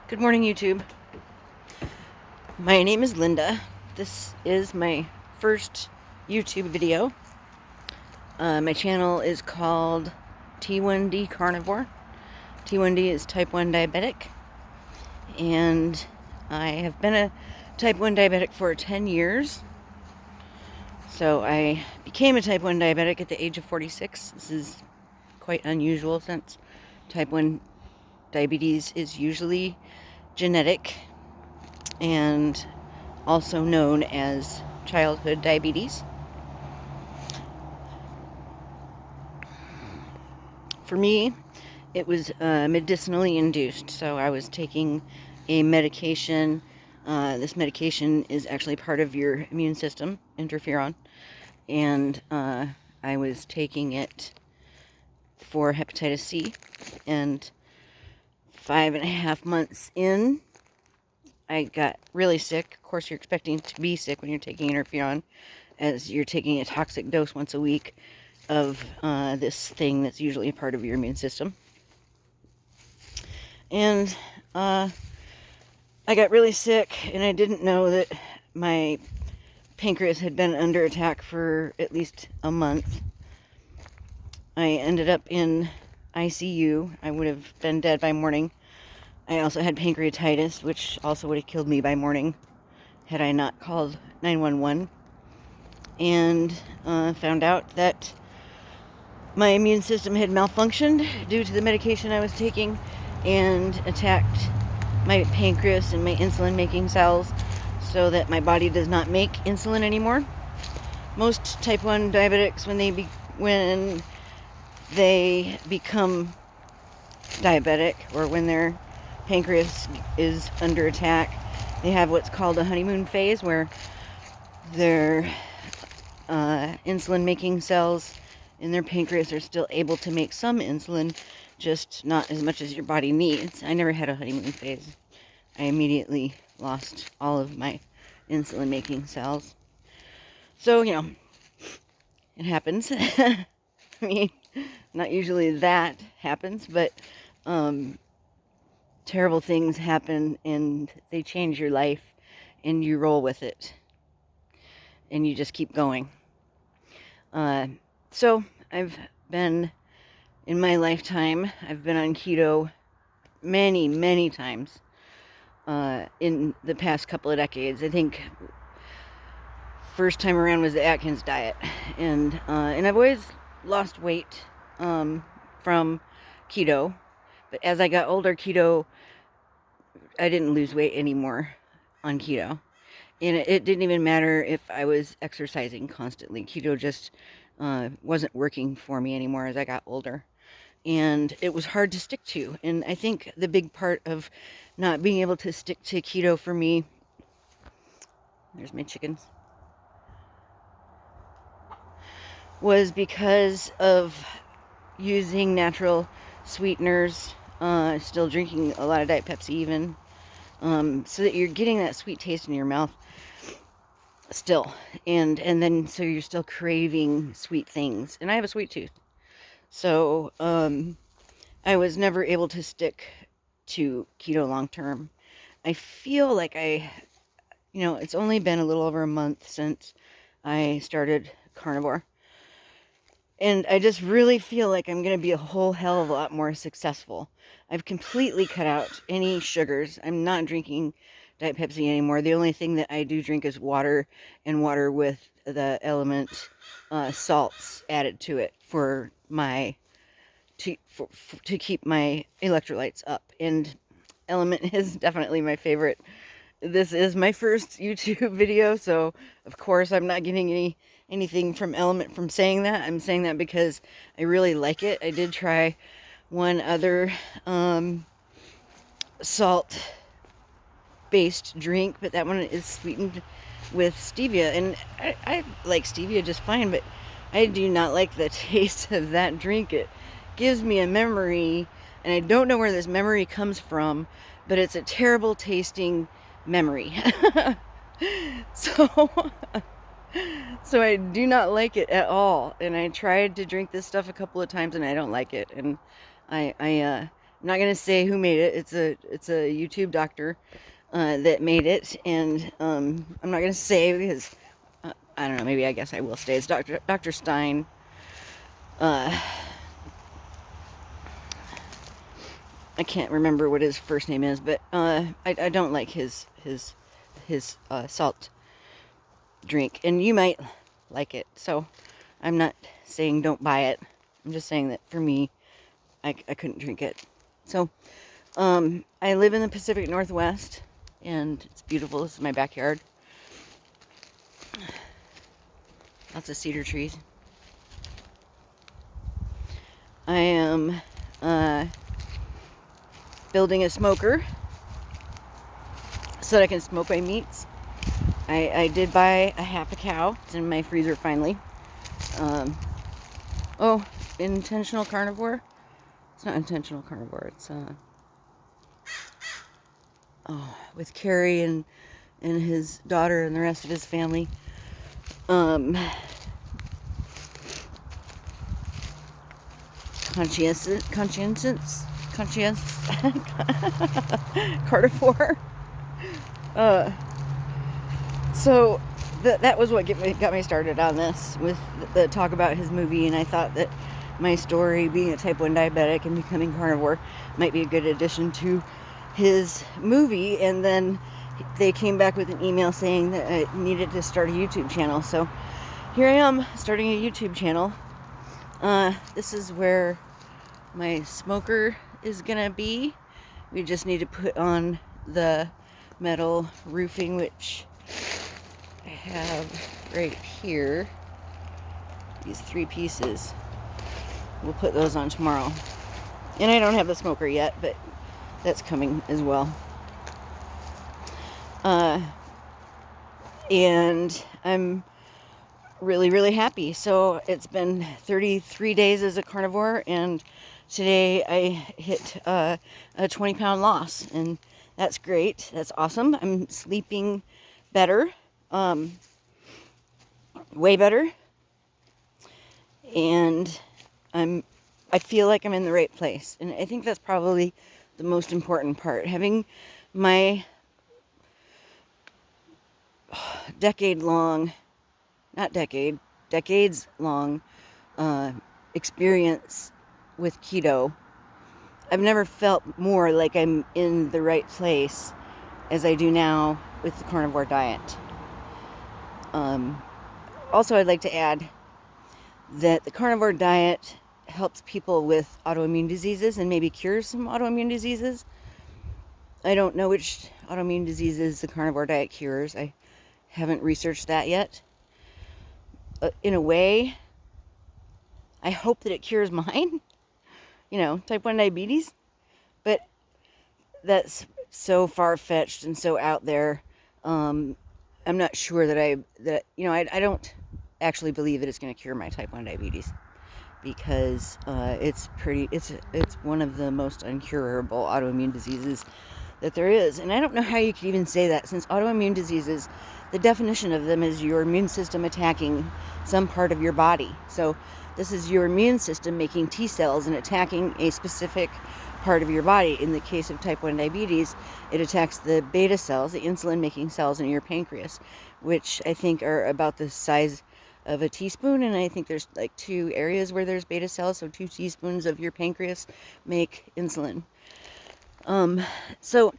Good morning, YouTube. My name is Linda. This is my first YouTube video. My channel is called T1D Carnivore. T1D is type 1 diabetic, and I have been a type 1 diabetic for 10 years. So I became a type 1 diabetic at the age of 46. This is quite unusual since type 1 diabetes is usually genetic and also known as childhood diabetes. For me, it was medicinally induced, so I was taking a medication. This medication is actually part of your immune system, interferon, and I was taking it for hepatitis C, and 5.5 months in, I got really sick. Of course, you're expecting to be sick when you're taking interferon, as you're taking a toxic dose once a week of this thing that's usually a part of your immune system. And I got really sick, and I didn't know that my pancreas had been under attack for at least a month. I ended up in ICU. I would have been dead by morning. I also had pancreatitis, which also would have killed me by morning had I not called 911. And found out that my immune system had malfunctioned due to the medication I was taking and attacked my pancreas and my insulin making cells so that my body does not make insulin anymore. Most type 1 diabetics, when they become diabetic, or when their pancreas is under attack, they have what's called a honeymoon phase, where their insulin making cells in their pancreas are still able to make some insulin, just not as much as your body needs. I never had a honeymoon phase. I immediately lost all of my insulin making cells. So, it happens. I mean, not usually that happens, but terrible things happen and they change your life, and you roll with it and you just keep going. So I've been, in my lifetime, I've been on keto many, many times in the past couple of decades. I think first time around was the Atkins diet, and I've always lost weight from keto, but as I got older, I didn't lose weight anymore on keto. And it didn't even matter if I was exercising constantly. Keto just wasn't working for me anymore as I got older. And it was hard to stick to. And I think the big part of not being able to stick to keto for me, there's my chickens, was because of using natural sweeteners, still drinking a lot of Diet Pepsi even, so that you're getting that sweet taste in your mouth still, and then so you're still craving sweet things. And I have a sweet tooth, so I was never able to stick to keto long term. I feel like it's only been a little over a month since I started carnivore, and I just really feel like I'm going to be a whole hell of a lot more successful. I've completely cut out any sugars. I'm not drinking Diet Pepsi anymore. The only thing that I do drink is water, and water with the element salts added to it for my to keep my electrolytes up. And element is definitely my favorite. This is my first YouTube video, so of course I'm not getting anything from Element from saying that. I'm saying that because I really like it. I did try one other salt based drink, but that one is sweetened with stevia, and I like stevia just fine, but I do not like the taste of that drink. It gives me a memory, and I don't know where this memory comes from, but it's a terrible tasting memory. so I do not like it at all, and I tried to drink this stuff a couple of times and I don't like it, and I I'm not gonna say who made it. It's a YouTube doctor that made it, and I'm not gonna say because I don't know. Maybe I guess I will say it's Dr. Stein. I can't remember what his first name is, but I don't like his salt drink, and you might like it. So I'm not saying don't buy it. I'm just saying that for me, I couldn't drink it. So I live in the Pacific Northwest, and it's beautiful. This is my backyard. Lots of cedar trees. I am building a smoker so that I can smoke my meats. I did buy a half a cow. It's in my freezer finally. Oh, intentional carnivore? It's not intentional carnivore. It's with Carrie and his daughter and the rest of his family. Conscientious Carnivore. So that was what got me started on this, with the talk about his movie, and I thought that my story, being a type 1 diabetic and becoming carnivore, might be a good addition to his movie. And then they came back with an email saying that I needed to start a YouTube channel. So here I am, starting a YouTube channel. This is where my smoker is gonna be. We just need to put on the metal roofing, which I have right here. These 3 pieces. We'll put those on tomorrow. And I don't have the smoker yet, but that's coming as well. And I'm really, really happy. So it's been 33 days as a carnivore, and today I hit a 20-pound loss, and that's great. That's awesome. I'm sleeping better, way better, and I feel like I'm in the right place, and I think that's probably the most important part. Having my decades-long experience with keto, I've never felt more like I'm in the right place as I do now with the carnivore diet. Also, I'd like to add that the carnivore diet helps people with autoimmune diseases and maybe cures some autoimmune diseases. I don't know which autoimmune diseases the carnivore diet cures. I haven't researched that yet. In a way, I hope that it cures mine, type 1 diabetes, but that's so far-fetched and so out there. I'm not sure that I don't actually believe that it's going to cure my type 1 diabetes, because it's one of the most uncurable autoimmune diseases that there is. And I don't know how you could even say that, since autoimmune diseases, the definition of them is your immune system attacking some part of your body. So this is your immune system making T cells and attacking a specific part of your body. In the case of type 1 diabetes, it attacks the beta cells, the insulin making cells in your pancreas, which I think are about the size of a teaspoon, and I think there's like 2 areas where there's beta cells, so 2 teaspoons of your pancreas make insulin. So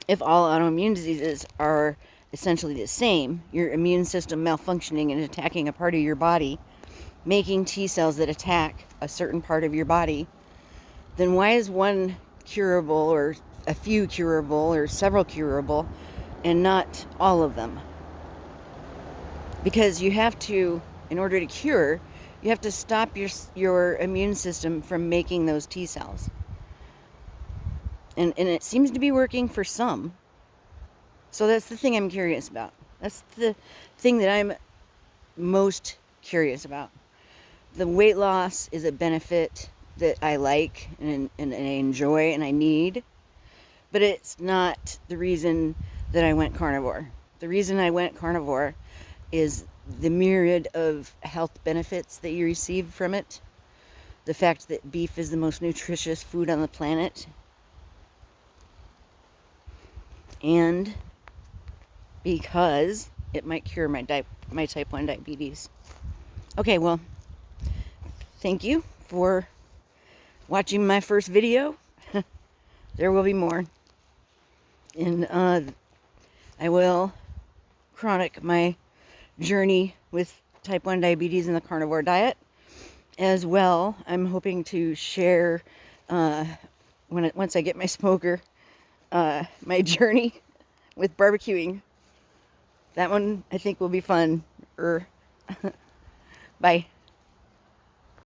if all autoimmune diseases are essentially the same, your immune system malfunctioning and attacking a part of your body, making T cells that attack a certain part of your body, then why is one curable, or a few curable, or several curable, and not all of them? Because you have to, in order to cure, you have to stop your immune system from making those T cells. And it seems to be working for some. So that's the thing I'm curious about. That's the thing that I'm most curious about. The weight loss is a benefit that I like and I enjoy and I need, but it's not the reason that I went carnivore. The reason I went carnivore is the myriad of health benefits that you receive from it. the fact that beef is the most nutritious food on the planet, and because it might cure my type 1 diabetes. Okay, well, thank you for watching my first video. There will be more. And I will chronic my journey with type 1 diabetes and the carnivore diet. As well, I'm hoping to share, once I get my smoker, my journey with barbecuing. That one I think will be fun. Bye.